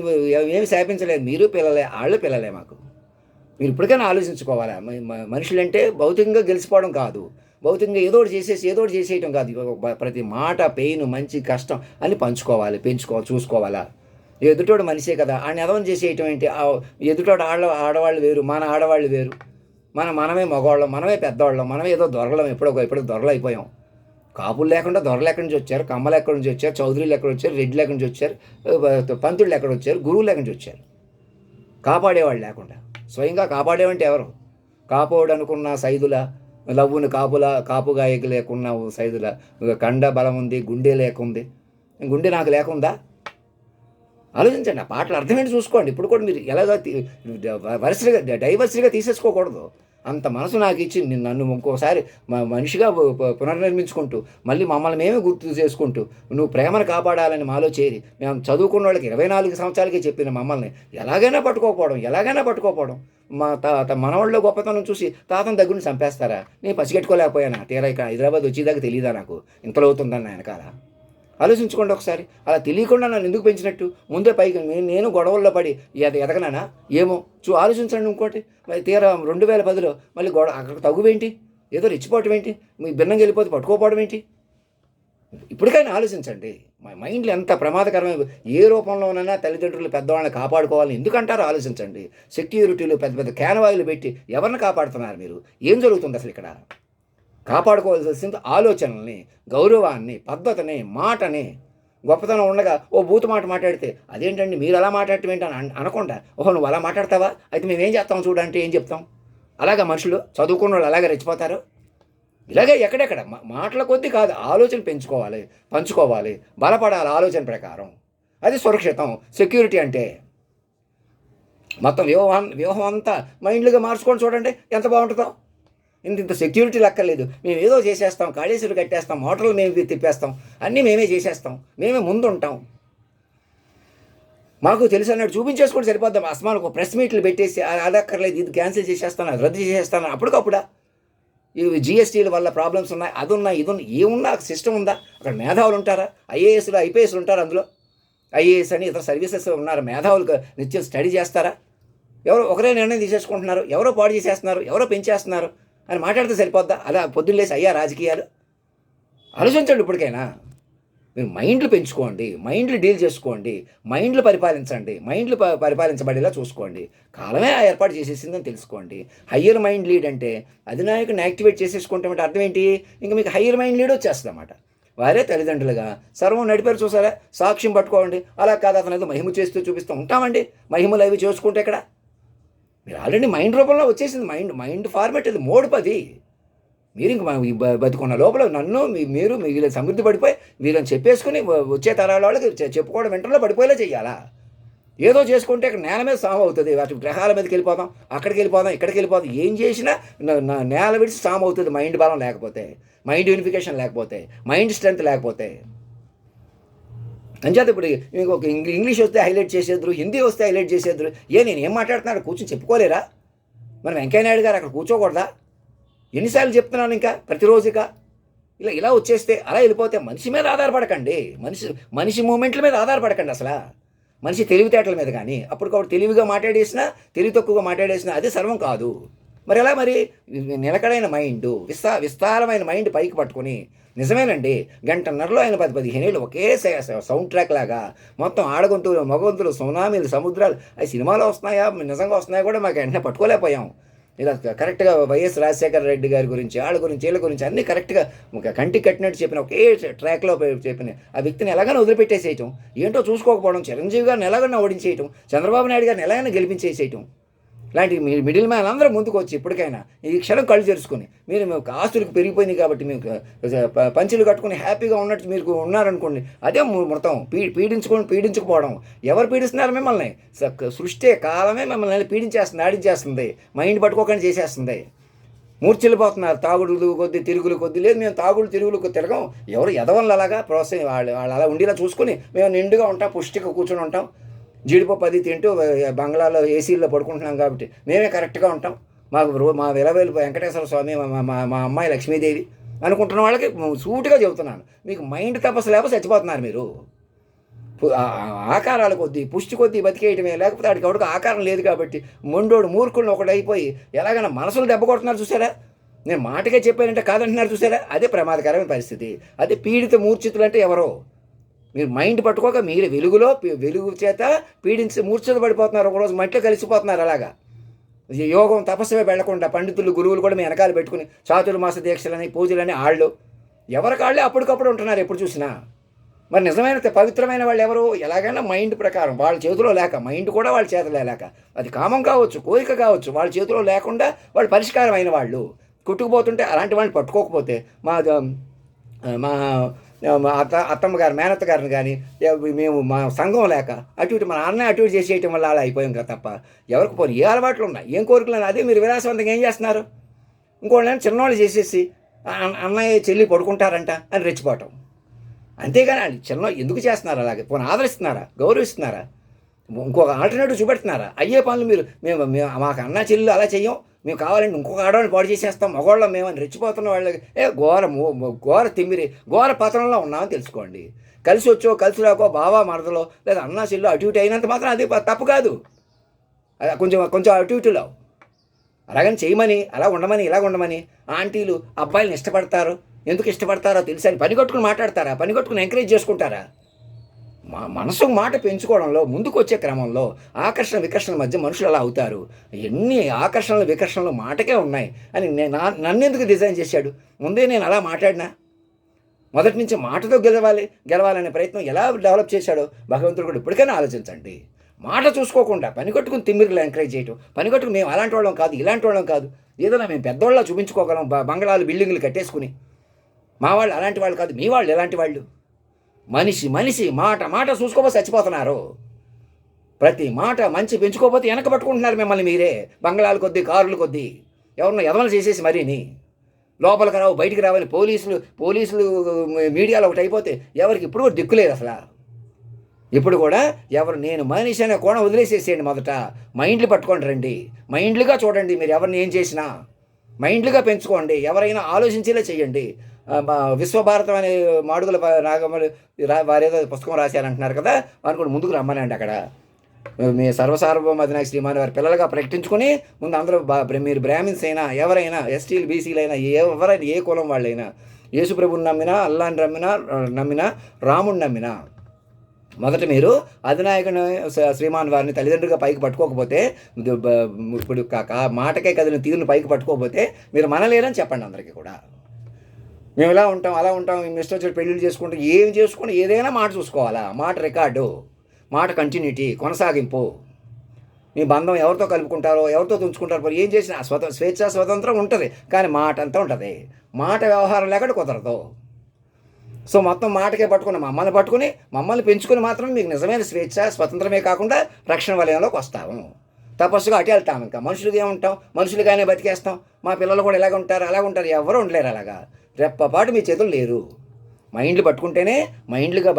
ఏమి శాపించలేదు. మీరు పిల్లలే, వాళ్ళు పిల్లలే. మాకు మీరు ఇప్పటికైనా ఆలోచించుకోవాలా. మనుషులంటే భౌతికంగా గెలిచిపోవడం కాదు, భౌతికంగా ఏదోటి చేసేయటం కాదు. ప్రతి మాట, పెయిన్, మంచి కష్టం అని పంచుకోవాలి, చూసుకోవాలా. ఎదుటోడు మనిషే కదా, ఆయన ఎదవం చేసేయటం ఏంటి? ఎదుటోడు ఆడవాళ్ళు వేరు, మన ఆడవాళ్ళు వేరు, మనమే మగవాళ్ళం, మనమే పెద్దవాళ్ళం, మనమే ఏదో దొరలం, ఎప్పుడో దొరలు అయిపోయాం. కాపులు లేకుండా దొరలు ఎక్కడి నుంచి వచ్చారు, కమ్మలు ఎక్కడి నుంచి వచ్చారు, చౌదరులు ఎక్కడి వచ్చారు, రెడ్లు ఎక్కడి నుంచి వచ్చారు, పంతుళ్ళు ఎక్కడి వచ్చారు, గురువులు ఎక్కడి నుంచి వచ్చారు? కాపాడేవాళ్ళు లేకుండా. స్వయంగా కాపాడేవంటే ఎవరు? కాపోడు అనుకున్న సైదుల, లవ్వుని కాపుగా లేకున్న సైదుల, కండ బలం ఉంది, గుండె లేకుంది. గుండె నాకు లేకుందా? ఆలోచించండి. ఆ పాటలు అర్థమేంటి చూసుకోండి. ఇప్పుడు కూడా మీరు ఎలాగో డైవర్సిటీగా తీసేసుకోకూడదు. అంత మనసు నాకు ఇచ్చి నన్ను ఇంకోసారి మనిషిగా పునర్నిర్మించుకుంటూ మళ్ళీ మమ్మల్ని మేమే గుర్తు చేసుకుంటూ నువ్వు ప్రేమను కాపాడాలని మాలో చేరి మేము చదువుకున్న వాళ్ళకి 24 సంవత్సరాలకే చెప్పిన మమ్మల్ని ఎలాగైనా పట్టుకోపోవడం మా మనవాళ్ళలో గొప్పతనం చూసి తాతను దగ్గరుని చంపేస్తారా? నేను పసిగట్టుకోలేకపోయానా? తీరా ఇక్కడ హైదరాబాద్ వచ్చేదాకా తెలియదా నాకు ఇంతలో అవుతుందని వెనకాల? ఆలోచించుకోండి ఒకసారి. అలా తెలియకుండా నన్ను ఎందుకు పెంచినట్టు? ముందే పైకి నేను గొడవల్లో పడి ఎదగనానా ఏమో ఆలోచించండి. ఇంకోటి తీరా 2010లో మళ్ళీ అక్కడ తగువేంటి? ఏదో రెచ్చిపోవటం ఏంటి? మీ భిన్నంగా వెళ్ళిపోతే పట్టుకోపోవడం ఏంటి? ఇప్పటికైనా ఆలోచించండి. మా మైండ్లో ఎంత ప్రమాదకరమైన ఏ రూపంలోనైనా తల్లిదండ్రులు పెద్దవాళ్ళని కాపాడుకోవాలని ఎందుకంటారో ఆలోచించండి. సెక్యూరిటీలు పెద్ద క్యాన్వాయిలు పెట్టి ఎవరిని కాపాడుతున్నారు మీరు? ఏం జరుగుతుంది అసలు ఇక్కడ? కాపాడుకోవాల్సింది ఆలోచనల్ని, గౌరవాన్ని, పద్ధతిని, మాటని. గొప్పతనం ఉండగా ఓ బూతు మాట మాట్లాడితే అదేంటండి మీరు అలా మాట్లాడటం ఏంటని అనకుండా, ఓహో నువ్వు అలా మాట్లాడతావా, అయితే మేము ఏం చేస్తాం చూడంటే ఏం చెప్తాం? అలాగా మనుషులు చదువుకున్న వాళ్ళు అలాగే రెచ్చిపోతారు. ఇలాగే ఎక్కడెక్కడ మాటల కొద్దీ కాదు, ఆలోచన పంచుకోవాలి, బలపడాలి ఆలోచన ప్రకారం. అది సురక్షితం. సెక్యూరిటీ అంటే మొత్తం వ్యూహం అంతా మైండ్లుగా మార్చుకొని చూడండి ఎంత బాగుంటుందో. ఇంత సెక్యూరిటీ లెక్కలేదు. మేము ఏదో చేసేస్తాం, కాళేశ్వరం కట్టేస్తాం, మోటార్లు మేము తిప్పేస్తాం, అన్నీ మేమే చేసేస్తాం, మేమే ముందు ఉంటాం. మాకు తెలుసు అన్నట్టు చూపించేసుకుంటే సరిపోద్దాం. అస్మానికి ఒక ప్రెస్ మీట్లు పెట్టేసి అది అక్కర్లేదు, ఇది క్యాన్సిల్ చేసేస్తాను, అది రద్దు చేసేస్తాను అప్పటికప్పుడా. ఇవి జిఎస్టీల వల్ల ప్రాబ్లమ్స్ ఉన్నాయి, అది ఉన్నాయి, ఇది ఉన్నాయి. ఏమున్నా సిస్టమ్ ఉందా? అక్కడ మేధావులు ఉంటారా? ఐఏఎస్లు ఐపీఎస్లు ఉంటారు అందులో. ఐఏఎస్ అని ఇతర సర్వీసెస్ ఉన్నారు, మేధావులు నిత్యం స్టడీ చేస్తారా? ఎవరో ఒకరే నిర్ణయం తీసేసుకుంటున్నారు, ఎవరో పాడు చేసేస్తున్నారు, ఎవరో పెంచేస్తున్నారు అని మాట్లాడితే సరిపోద్దా? అలా పొద్దున్న లేసి అయ్యా రాజకీయాలు? ఆలోచించండి ఇప్పటికైనా. మీరు మైండ్లు పెంచుకోండి, మైండ్లు డీల్ చేసుకోండి, మైండ్లు పరిపాలించండి, మైండ్లు పరిపాలించబడేలా చూసుకోండి. కాలమే ఆ ఏర్పాటు చేసేసిందని తెలుసుకోండి. హయ్యర్ మైండ్ లీడ్ అంటే అధినాయకుడిని యాక్టివేట్ చేసేసుకుంటామంటే అర్థం ఏంటి? ఇంకా మీకు హయ్యర్ మైండ్ లీడ్ వచ్చేస్తుంది అన్నమాట. వారే తల్లిదండ్రులుగా సర్వం నడిపారు చూసారా, సాక్ష్యం పట్టుకోండి. అలా కాదు అతను ఏదో మహిమ చేస్తూ చూపిస్తూ ఉంటామండి, మహిమలు అవి చేసుకుంటే ఇక్కడ మీరు ఆల్రెడీ మైండ్ రూపంలో వచ్చేసింది. మైండ్ ఫార్మేట్ అది మోడ్ 10. మీరు ఇంక బతుకున్న లోపల నన్ను మీరు వీళ్ళని సమృద్ధి పడిపోయి వీళ్ళని చెప్పేసుకుని వచ్చే తరాల వాళ్ళకి చెప్పుకోవడం వెంటనే పడిపోయేలా చెయ్యాలా? ఏదో చేసుకుంటే ఇక్కడ నేల మీద సాము అవుతుంది, వాటి గ్రహాల మీదకి వెళ్ళిపోదాం, అక్కడికి వెళ్ళిపోదాం, ఇక్కడికి వెళ్ళిపోదాం. ఏం చేసినా నేల విడిచి సాము అవుతుంది. మైండ్ బలం లేకపోతే, మైండ్ యూనిఫికేషన్ లేకపోతే, మైండ్ స్ట్రెంత్ లేకపోతే. అంచేత ఇప్పుడు ఇంకొక ఇంగ్లీష్ వస్తే హైలైట్ చేసేద్దరు, హిందీ వస్తే హైలైట్ చేసేద్దరు. నేను ఏం మాట్లాడుతున్నాడు కూర్చొని చెప్పుకోలేరా? మరి వెంకయ్య నాయుడు గారు అక్కడ కూర్చోకూడదా? ఎన్నిసార్లు చెప్తున్నాను ఇంకా ప్రతిరోజుగా ఇలా వచ్చేస్తే అలా వెళ్ళిపోతే మనిషి మీద ఆధారపడకండి. మనిషి మూమెంట్ల మీద ఆధారపడకండి. అసలు మనిషి తెలివితేటల మీద కానీ అప్పటికప్పుడు తెలివిగా మాట్లాడేసినా తెలివి తక్కువగా మాట్లాడేసినా అది సర్వం కాదు. మరి ఎలా? మరి నిలకడైన మైండ్, విస్తారమైన మైండ్ పైకి పట్టుకొని నిజమేనండి గంటన్నరలో ఆయన 10-15 ఏళ్ళు ఒకే సౌండ్ ట్రాక్ లాగా మొత్తం ఆడగొంతులు, మగొంతులు, సునామీలు, సముద్రాలు అవి సినిమాలో వస్తున్నాయా నిజంగా వస్తున్నాయా కూడా మాకు వెంటనే పట్టుకోలేకపోయాం. ఇలా కరెక్ట్గా వైఎస్ రాజశేఖర రెడ్డి గారి గురించి, వాళ్ళ గురించి, వీళ్ళ గురించి అన్నీ కరెక్ట్గా కంటికి కట్టినట్టు చెప్పిన ఒకే ట్రాక్లో చెప్పిన ఆ వ్యక్తిని ఎలాగైనా వదిలిపెట్టేసేయటం, ఏంటో చూసుకోకపోవడం, చిరంజీవి గారిని ఎలాగైనా ఓడించేయటం, చంద్రబాబు నాయుడు గారిని ఎలాగైనా గెలిపించేసేయటం, ఇలాంటి మిడిల్ మ్యాన్ అందరూ ముందుకు వచ్చి ఇప్పటికైనా ఈ క్షణం కళ్ళు తెరుచుకొని మీరు ఆస్తులకు పెరిగిపోయినాయి కాబట్టి మీకు పంచులు కట్టుకుని హ్యాపీగా ఉన్నట్టు మీరు ఉన్నారనుకోండి, అదే మొత్తం పీడించుకుపోవడం. ఎవరు పీడిస్తున్నారు మిమ్మల్ని? సృష్టి కాలమే మిమ్మల్ని పీడించేస్తుంది, ఆడించేస్తుంది, మైండ్ పట్టుకోకుండా చేసేస్తుంది. మూర్చిల్లిపోతున్నారు తాగుడులు కొద్ది, తిరుగులు కొద్ది. లేదు మేము తాగుడు తిరుగులు తిరగం, ఎవరు ఎదవళ్ళు అలాగా ప్రోత్సహం వాళ్ళు అలా ఉండేలా చూసుకుని మేము నిండుగా ఉంటాం, పుష్టిగా కూర్చొని ఉంటాం, జీడిపప్పు అది తింటూ బంగ్లాలో ఏసీల్లో పడుకుంటున్నాం కాబట్టి మేమే కరెక్ట్గా ఉంటాం, మా విలవేలు వెంకటేశ్వర స్వామి, మా అమ్మాయి లక్ష్మీదేవి అనుకుంటున్న వాళ్ళకి సూటిగా చెబుతున్నాను, మీకు మైండ్ తపస్సు లేకపోతే చచ్చిపోతున్నారు మీరు. ఆకారాల కొద్దీ పుష్టి కొద్దీ బతికేయటమే, లేకపోతే వాడికి ఎవరికి ఆకారం లేదు కాబట్టి మొండోడు మూర్ఖులను ఒకటి అయిపోయి ఎలాగైనా మనసులు దెబ్బ కొడుతున్నారు చూసారా? నేను మాటగా చెప్పానంటే కాదంటున్నారు చూసారా? అదే ప్రమాదకరమైన పరిస్థితి. అదే పీడిత మూర్ఛితులు అంటే ఎవరో మీరు మైండ్ పట్టుకోక మీరు వెలుగు చేత పీడించి మూర్ఛత పడిపోతున్నారు, ఒకరోజు మట్టిలో కలిసిపోతున్నారు. అలాగా యోగం తపస్సుగా వెళ్లకుండా పండితులు గురువులు కూడా మీ వెనకాల పెట్టుకుని చాతుర్మాస దీక్షలని పూజలని వాళ్ళు ఎవరికాళ్ళే అప్పటికప్పుడు ఉంటున్నారు ఎప్పుడు చూసినా. మరి నిజమైన పవిత్రమైన వాళ్ళు ఎవరు? ఎలాగైనా మైండ్ ప్రకారం వాళ్ళ చేతిలో లేక, మైండ్ కూడా వాళ్ళ చేతిలో లేక, అది కామం కావచ్చు, కోరిక కావచ్చు, వాళ్ళ చేతిలో లేకుండా వాళ్ళు పరిష్కారం అయిన వాళ్ళు కుట్టుకుపోతుంటే అలాంటి వాళ్ళని పట్టుకోకపోతే మా అత్తమ్మ గారు, మేనత్త గారిని కానీ మేము మా సంఘం లేక అటు ఇటు మా నాన్న అటు ఇటు చేసేయటం వల్ల అలా అయిపోయాం కదా తప్ప ఎవరికి పోనీ ఏ అలవాట్లు ఉన్నాయి, ఏం కోరికలు ఉన్నాయి. అదే మీరు విలాసవంతంగా ఏం చేస్తున్నారు? ఇంకోళ్ళని చిన్నవాళ్ళు చేసేసి అన్నయ్య చెల్లి పడుకుంటారంట అని రెచ్చిపోవటం. అంతేగాని చిన్న ఎందుకు చేస్తున్నారు అలాగే? పోనీ ఆదరిస్తున్నారా, గౌరవిస్తున్నారా, ఇంకొక ఆల్టర్నేటివ్ చూపెడుతున్నారా? అయ్యే పనులు మేము మాకు అన్న చెల్లెలు అలా చెయ్యం, మేము కావాలంటే ఇంకొక ఆడవాళ్ళని పాడు చేసేస్తాం, మగవాళ్ళం మేమని రెచ్చిపోతున్న వాళ్ళకి ఘోర తిమ్మిరి, ఘోర పతనంలో ఉన్నామని తెలుసుకోండి. కలిసి వచ్చో కలిసి రాకో బావా మరదలో లేదా అన్నా చెల్లు అటు ఇటు అయినంత మాత్రం అది తప్పు కాదు. కొంచెం అటు ఇటులో అలాగని చేయమని, అలా ఉండమని, ఇలా ఉండమని ఆంటీలు అబ్బాయిలను ఇష్టపడతారు, ఎందుకు ఇష్టపడతారో తెలుసా అని పని కట్టుకుని మాట్లాడతారా? పని కట్టుకుని ఎంకరేజ్ చేసుకుంటారా? మనసు మాట పెంచుకోవడంలో ముందుకు వచ్చే క్రమంలో ఆకర్షణ వికర్షణ మధ్య మనుషులు అలా అవుతారు. ఎన్ని ఆకర్షణలు వికర్షణలు మాటకే ఉన్నాయి అని నన్ను ఎందుకు డిజైన్ చేశాడు? ముందే నేను అలా మాట్లాడినా మొదటి నుంచి మాటతో గెలవాలనే ప్రయత్నం ఎలా డెవలప్ చేశాడో భగవంతుడు కూడా ఇప్పటికైనా ఆలోచించండి. మాట చూసుకోకుండా పని కట్టుకుని తిమ్మిరిలో ఎంకరేజ్ చేయటం, పని కట్టుకుని మేము అలాంటి వాళ్ళం కాదు, ఇలాంటి వాళ్ళం కాదు, ఏదైనా మేము పెద్దవాళ్ళ చూపించుకోగలం, బంగ్లాలు బిల్డింగ్లు కట్టేసుకుని మా వాళ్ళు అలాంటి వాళ్ళు కాదు, మీ వాళ్ళు ఎలాంటి వాళ్ళు. మనిషి మాట చూసుకోపోతే చచ్చిపోతున్నారు. ప్రతి మాట మంచి పెంచుకోకపోతే వెనక పట్టుకుంటున్నారు మిమ్మల్ని మీరే, బంగ్లాల కొద్దీ, కారుల కొద్దీ, ఎవరినో ఎదవలు చేసేసి మరీని లోపలికి రావు బయటికి రావని పోలీసులు మీడియాలో ఒకటి అయిపోతే ఎవరికి ఇప్పుడు కూడా దిక్కులేదు అసలు. ఇప్పుడు కూడా నేను మనిషి అనే కోణం వదిలేసేసేయండి. మొదట మైండ్లు పట్టుకోండి, రండి మైండ్లుగా చూడండి. మీరు ఎవరిని ఏం చేసినా మైండ్లుగా పెంచుకోండి, ఎవరైనా ఆలోచించేలా చేయండి. విశ్వభారతం అనే మాడుగుల నాగమల్లి వారేదో పుస్తకం రాశారంటున్నారు కదా, వారు కూడా ముందుకు రమ్మనండి. అక్కడ మీ సర్వసార్వభౌమ అధినాయక శ్రీమాన్ వారి పిల్లలుగా ప్రకటించుకొని ముందు అందరూ మీరు బ్రాహ్మిన్స్ అయినా ఎవరైనా ఎస్టీలు బీసీలు అయినా ఎవరైనా ఏ కులం వాళ్ళైనా యేసుప్రభుని నమ్మినా అల్లాని నమ్మినా రాముడిని నమ్మినా మొదట మీరు అధినాయకుని శ్రీమాన్ వారిని తల్లిదండ్రులుగా పైకి పట్టుకోకపోతే ఇప్పుడు మాటకే కదిలిన తీరును పైకి పట్టుకోకపోతే మీరు మనలేరని చెప్పండి అందరికీ కూడా. మేము ఇలా ఉంటాం అలా ఉంటాం, మేము ఇష్టం వచ్చి పెళ్ళిళ్ళు చేసుకుంటాం, ఏం చేసుకుంటే ఏదైనా మాట చూసుకోవాలా, మాట రికార్డు, మాట కంటిన్యూటీ, కొనసాగింపు. మీ బంధం ఎవరితో కలుపుకుంటారో ఎవరితో తుంచుకుంటారో ఏం చేసినా స్వేచ్ఛ స్వతంత్రం ఉంటుంది, కానీ మాట అంతా ఉంటుంది. మాట వ్యవహారం లేకుండా కుదరదు. సో మొత్తం మాటకే మమ్మల్ని పెంచుకుని మాత్రమే మీకు నిజమైన స్వేచ్ఛ స్వతంత్రమే కాకుండా రక్షణ వలయంలోకి వస్తాము. తపస్సుగా అటు వెళ్తాం. ఇంకా మనుషులుగా ఏముంటాం, మనుషులుగానే బతికేస్తాం. మా పిల్లలు కూడా ఇలాగ ఉంటారు అలాగ ఉంటారు, ఎవరు ఉండలేరు అలాగా. రెప్పపాటు మీ చేతులు లేరు. మైండ్లు పట్టుకుంటేనే మైండ్లుగా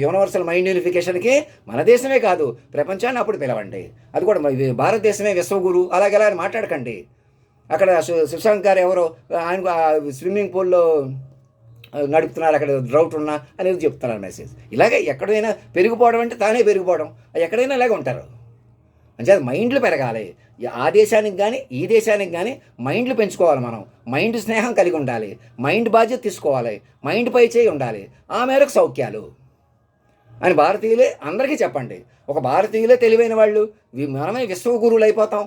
యూనివర్సల్ మైండ్ యూనిఫికేషన్కి మన దేశమే కాదు ప్రపంచాన్ని అప్పుడు పిలవండి. అది కూడా భారతదేశమే విశ్వగురు అలాగెలా అని మాట్లాడకండి. అక్కడ సుశాంత్ గారు ఎవరో ఆయన స్విమ్మింగ్ పూల్లో నడుపుతున్నారు, అక్కడ డ్రౌట్ ఉన్నా అనేది చెప్తున్నారు మెసేజ్. ఇలాగే ఎక్కడైనా పెరిగిపోవడం అంటే తానే పెరిగిపోవడం, ఎక్కడైనా ఇలాగే ఉంటారు. అంటే మైండ్లు పెరగాలి. ఆ దేశానికి కానీ ఈ దేశానికి కానీ మైండ్లు పెంచుకోవాలి. మనం మైండ్ స్నేహం కలిగి ఉండాలి, మైండ్ బాధ్యత తీసుకోవాలి, మైండ్ పై చేయి ఉండాలి. ఆ మేరకు సౌఖ్యాలు అని భారతీయులే అందరికీ చెప్పండి. ఒక భారతీయులే తెలివైన వాళ్ళు, మనమే విశ్వగురువులు అయిపోతాం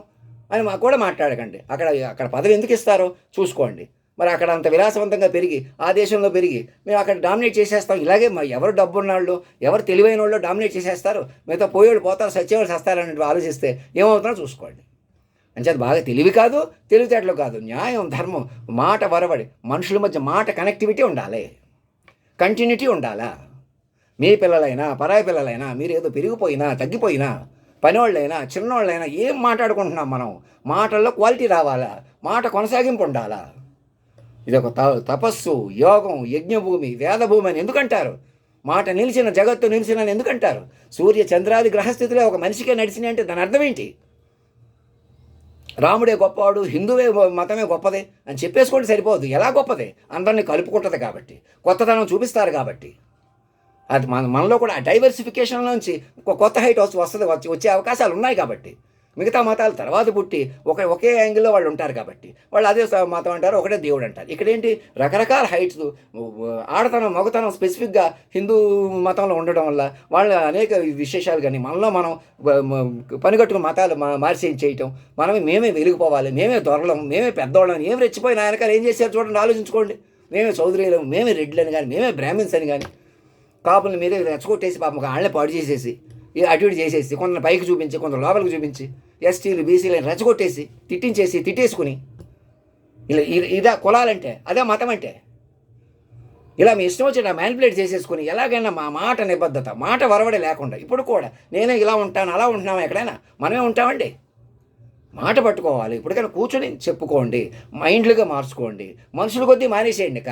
అని కూడా మాట్లాడకండి. అక్కడ పదవి ఎందుకు ఇస్తారో చూసుకోండి. మరి అక్కడ అంత విలాసవంతంగా పెరిగి ఆ దేశంలో పెరిగి మేము అక్కడ డామినేట్ చేసేస్తాం. ఇలాగే ఎవరు డబ్బు ఉన్నాళ్ళు ఎవరు తెలివైన వాళ్ళు డామినేట్ చేసేస్తారు, మిగతా పోయేవాళ్ళు పోతారు, సచ్చేవాళ్ళు సస్తారని ఆలోచిస్తే ఏమవుతుందో చూసుకోండి. అంచేది బాగా తెలివి కాదు, తెలివితేటలు కాదు, న్యాయం ధర్మం మాట వరవడి మనుషుల మధ్య మాట కనెక్టివిటీ ఉండాలి, కంటిన్యూటీ ఉండాలా. మీ పిల్లలైనా పరాయి పిల్లలైనా మీరు ఏదో పెరిగిపోయినా తగ్గిపోయినా పనివాళ్ళైనా చిన్నవాళ్ళైనా ఏం మాట్లాడుకుంటున్నాం మనం, మాటల్లో క్వాలిటీ రావాలా, మాట కొనసాగింపు ఉండాలా. ఇదొక తపస్సు, యోగం, యజ్ఞభూమి, వేదభూమి అని ఎందుకంటారు? మాట నిలిచిన జగత్తు నిలిచినని ఎందుకంటారు? సూర్య చంద్రాది గ్రహస్థితిలో ఒక మనిషికే నడిచినాయి అంటే దాని అర్థం ఏంటి? రాముడే గొప్పవాడు, హిందువే మతమే గొప్పదే అని చెప్పేసుకోండి సరిపోదు. ఎలా గొప్పదే? అందరినీ కలుపుకుంటుంది కాబట్టి, కొత్తదనం చూపిస్తారు కాబట్టి. అది మనలో కూడా డైవర్సిఫికేషన్లోంచి ఒక కొత్త హైట్ వచ్చే అవకాశాలు ఉన్నాయి కాబట్టి. మిగతా మతాలు తర్వాత పుట్టి ఒకే యాంగిల్లో వాళ్ళు ఉంటారు కాబట్టి వాళ్ళు అదే మతం అంటారు, ఒకటే దేవుడు అంటారు. ఇక్కడేంటి రకరకాల హైట్స్, ఆడతనం మగతనం స్పెసిఫిక్గా హిందూ మతంలో ఉండడం వల్ల వాళ్ళ అనేక విశేషాలు. కానీ మనలో మనం పనిగట్టుకుని మతాలు చేయటం, మేమే వెలిగిపోవాలి, మేమే దొరలం, మేమే పెద్దవాళ్ళం, ఏం రెచ్చిపోయిన ఆయనకాలు ఏం చేశారు చూడండి, ఆలోచించుకోండి. మేమే చౌదరీలం, మేమే రెడ్లని కానీ, మేమే బ్రాహ్మిన్స్ అని కానీ, కాపుల్ని మీరే రెచ్చగొట్టేసి పాపం వాళ్ళే పాడు చేసేసి అటు ఇటు చేసేసి కొందరు పైకి చూపించి కొందరు లోపలికి చూపించి ఎస్టీలు బీసీలను రెచ్చగొట్టేసి తిట్టేసుకుని ఇదా కులాలంటే, అదే మతం అంటే. ఇలా మీ ఇష్టం వచ్చిన మ్యానిపులేట్ చేసేసుకుని ఎలాగైనా మా మాట నిబద్ధత మాట వరవడే లేకుండా ఇప్పుడు కూడా నేనే ఇలా ఉంటాను అలా ఉంటున్నాము, ఎక్కడైనా మనమే ఉంటామండి. మాట పట్టుకోవాలి. ఇప్పటికైనా కూర్చొని చెప్పుకోండి, మైండ్లుగా మార్చుకోండి. మనుషుల కొద్దీ మానేసేయండి.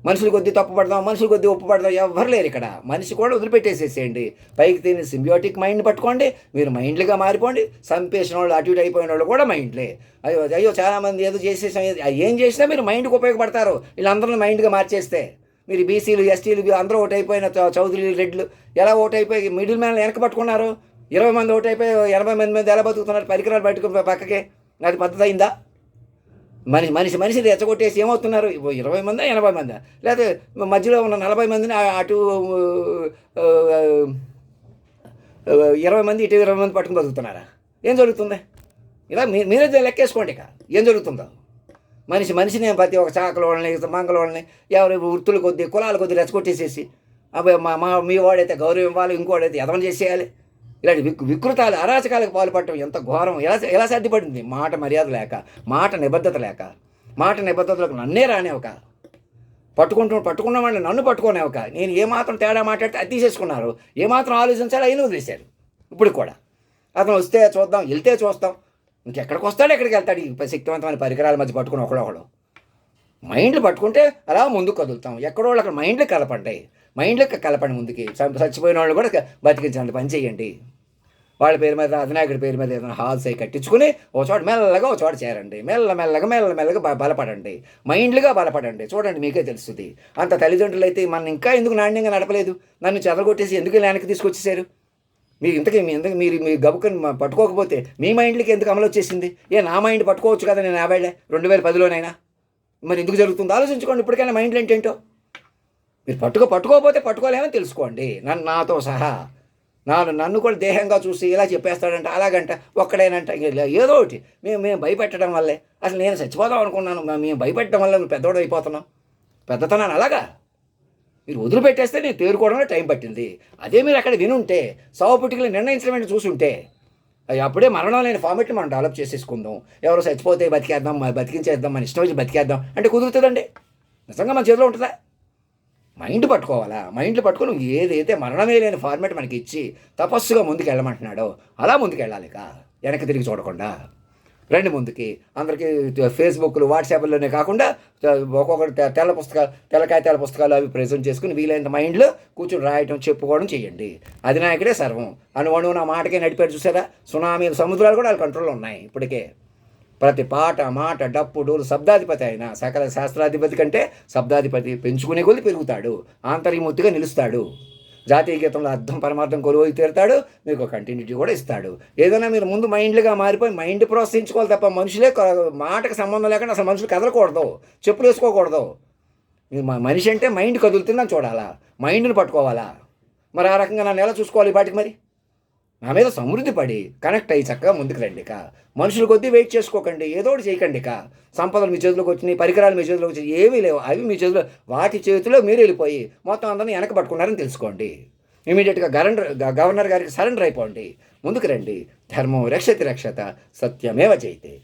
మనుషుల కొద్దీ తప్పు పడదాం, మనుషుల కొద్దీ ఒప్పు పడదాం, ఎవ్వరు లేరు ఇక్కడ. మనిషి కూడా వదిలిపెట్టేసేసేయండి. పైకి తిని సింబియోటిక్ మైండ్ పట్టుకోండి, మీరు మైండ్లుగా మారిపోండి. సంపేసిన వాళ్ళు అటు ఇటు అయిపోయిన వాళ్ళు కూడా మైండ్లే. అయ్యో చాలామంది ఏదో చేసేసాం, ఏం చేసినా మీరు మైండ్కి ఉపయోగపడతారు. వీళ్ళందరినీ మైండ్గా మార్చేస్తే మీరు బీసీలు ఎస్టీలు అందరూ ఓటు అయిపోయిన చౌదరీలు రెడ్లు ఎలా ఓటు అయిపోయి మిడిల్ మ్యాన్ వెనక పట్టుకున్నారు. 20 మంది ఓటు అయిపోయి 80 మంది ఎలా బతుకుతున్నారు? పరికరాలు పట్టుకుని పక్కకే. అది పద్ధతి అయిందా? మనిషి రెచ్చగొట్టేసి ఏమవుతున్నారు? 20 మందా 80 మందా, లేకపోతే మధ్యలో ఉన్న 40 మందిని అటు 20 మంది ఇటు 20 మంది పట్టుకుని బతుకుతున్నారా? ఏం జరుగుతుంది? ఇలా మీరే లెక్కేసుకోండి ఇక ఏం జరుగుతుందో. మనిషిని ప్రతి ఒక్క చాకల వాళ్ళని మంగళ వాళ్ళని ఎవరి వృత్తుల కొద్దీ కులాల కొద్దీ రెచ్చగొట్టేసేసి అబ్బాయి మీ వాడైతే గౌరవం ఇవ్వాలి, ఇంకోడైతే ఎదవం చేసేయాలి. ఇలాంటి వికృతాలు అరాచకాలకు పాల్పడటం ఎంత ఘోరం. ఎలా సాధ్యపడింది? మాట మర్యాద లేక, మాట నిబద్ధత లేక. మాట నిబద్ధతలకు నన్నే రానివ్వక, పట్టుకున్న వాళ్ళని నన్ను పట్టుకోనివ్వక, నేను ఏమాత్రం తేడా మాట్లాడితే అది తీసేసుకున్నారు. ఏమాత్రం ఆలోచించాలో అయినా వదిలేశారు. ఇప్పుడు కూడా అతను వస్తే చూద్దాం, వెళ్తే చూస్తాం, ఇంకెక్కడికి వస్తాడు ఎక్కడికి వెళ్తాడు? ఈ శక్తివంతమైన పరికరాల మధ్య పట్టుకుని ఒకడొకడు మైండ్లు పట్టుకుంటే అలా ముందుకు కదులుతాం. ఎక్కడో అక్కడ మైండ్లు కలపండి ముందుకి. చచ్చిపోయిన వాళ్ళు కూడా బతికించండి, పని చేయండి. వాళ్ళ పేరు మీద అధినాయకుడి పేరు మీద ఏదైనా హాల్స్ అయి కట్టించుకుని ఒక చోట మెల్లగా ఒక చోట చేరండి. మెల్లమెల్లగా బలపడండి, మైండ్లుగా బలపడండి. చూడండి మీకే తెలుస్తుంది. అంత తల్లిదండ్రులు అయితే మన ఇంకా ఎందుకు నాణ్యంగా నడపలేదు? నన్ను చెదరగొట్టేసి ఎందుకు వెనక్కి తీసుకొచ్చేసారు? మీరు గబుకని పట్టుకోకపోతే మీ మైండ్లకి ఎందుకు అమలు వచ్చేసింది? నా మైండ్ పట్టుకోవచ్చు కదా, నేను 2010లోనైనా. మరి ఎందుకు జరుగుతుందో ఆలోచించుకోండి ఇప్పటికైనా మైండ్లు ఏంటేంటో. మీరు పట్టుకోకపోతే పట్టుకోలేమని తెలుసుకోండి, నాతో సహా. నన్ను కూడా దేహంగా చూసి ఇలా చెప్పేస్తాడంట, అలాగంట, ఒక్కడేనంట, ఏదో ఒకటి మేము భయపెట్టడం వల్లే. అసలు నేను చచ్చిపోదాం అనుకున్నాను, మేము భయపెట్టడం వల్ల నువ్వు పెద్దోడు అయిపోతున్నావు. పెద్దతనాన్ని అలాగా మీరు వదిలిపెట్టేస్తే నేను తేరుకోవడంలో టైం పట్టింది. అదే మీరు అక్కడ వినుంటే, సావుపుటికలు నిర్ణయించడం చూసుంటే, అప్పుడే మరణం లేని ఫార్మెట్ని మనం డెవలప్ చేసేసుకుందాం. ఎవరో చచ్చిపోతే బతికేద్దాం, బతికించేద్దాం, మన ఇష్టం వచ్చి బతికేద్దాం అంటే కుదురుతుందండి? నిజంగా మన చేతిలో ఉంటుందా? మైండ్ పట్టుకోవాలా? మైండ్లు పట్టుకొని ఏదైతే మరణమే లేని ఫార్మేట్ మనకి ఇచ్చి తపస్సుగా ముందుకు వెళ్ళమంటున్నాడో అలా ముందుకు వెళ్ళాలి, వెనక్కి తిరిగి చూడకుండా. రండి ముందుకి. అందరికీ ఫేస్బుక్లు, వాట్సాప్లోనే కాకుండా ఒక్కొక్కటి తెల్ల పుస్తకాలు అవి ప్రజెంట్ చేసుకుని వీలైనంత మైండ్లో కూర్చొని రాయటం, చెప్పుకోవడం చేయండి. అధినాయకుడే సర్వం. అణువణువు నా మాటకే నడిపాడు చూసారా? సునామీ సముద్రాలు కూడా వాళ్ళ కంట్రోల్లో ఉన్నాయి ఇప్పటికే. ప్రతి పాట, మాట, డప్పు, డోలు శబ్దాధిపతి అయినా సకల శాస్త్రాధిపతి కంటే శబ్దాధిపతి పెంచుకునే కొద్ది పెరుగుతాడు, ఆంతర్యమూర్తిగా నిలుస్తాడు. జాతీయ గీతంలో అర్థం పరమార్థం కొలువై తీరుతాడు, మీకు కంటిన్యూటీ కూడా ఇస్తాడు. ఏదైనా మీరు ముందు మైండ్లుగా మారిపోయి మైండ్ ప్రోత్సహించుకోవాలి తప్ప మనుషులే మాటకు సంబంధం లేకుండా అసలు మనుషులు కదలకూడదు, చెప్పులు వేసుకోకూడదు. మీరు మనిషి అంటే మైండ్ కదులుతుందని చూడాలా, మైండ్ని పట్టుకోవాలా. మరి ఆ రకంగా నన్ను ఎలా చూసుకోవాలి వాటికి? మరి నా మీద సమృద్ధి పడి కనెక్ట్ అయ్యి చక్కగా ముందుకు రండి. మనుషుల కొద్దీ వెయిట్ చేసుకోకండి, ఏదో ఒకటి చేయకండి. సంపదలు మీ చేతిలోకి వచ్చినాయి, పరికరాలు మీ చేతిలోకి వచ్చి ఏమీ లేవు, అవి మీ చేతిలో, వాటి చేతిలో మీరు వెళ్ళిపోయి మొత్తం అందరినీ వెనక పట్టుకున్నారని తెలుసుకోండి. ఇమీడియట్గా గవర్నర్ గారికి సరెండర్ అయిపోండి, ముందుకు రండి. ధర్మం రక్షతి రక్షత, సత్యమేవ జయతే.